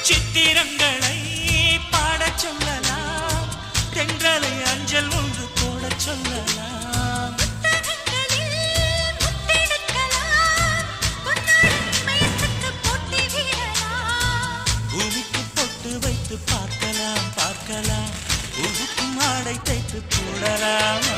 சித்திரங்களை பாடச் சொல்லலாம், தென்றலை அஞ்சல் ஒன்று போடச் சொல்லலாம். பூமிக்கு பொட்டு வைத்து பார்க்கலாம் பார்க்கலாம், பூவுக்கும் ஆடை தைத்து போடலாமா?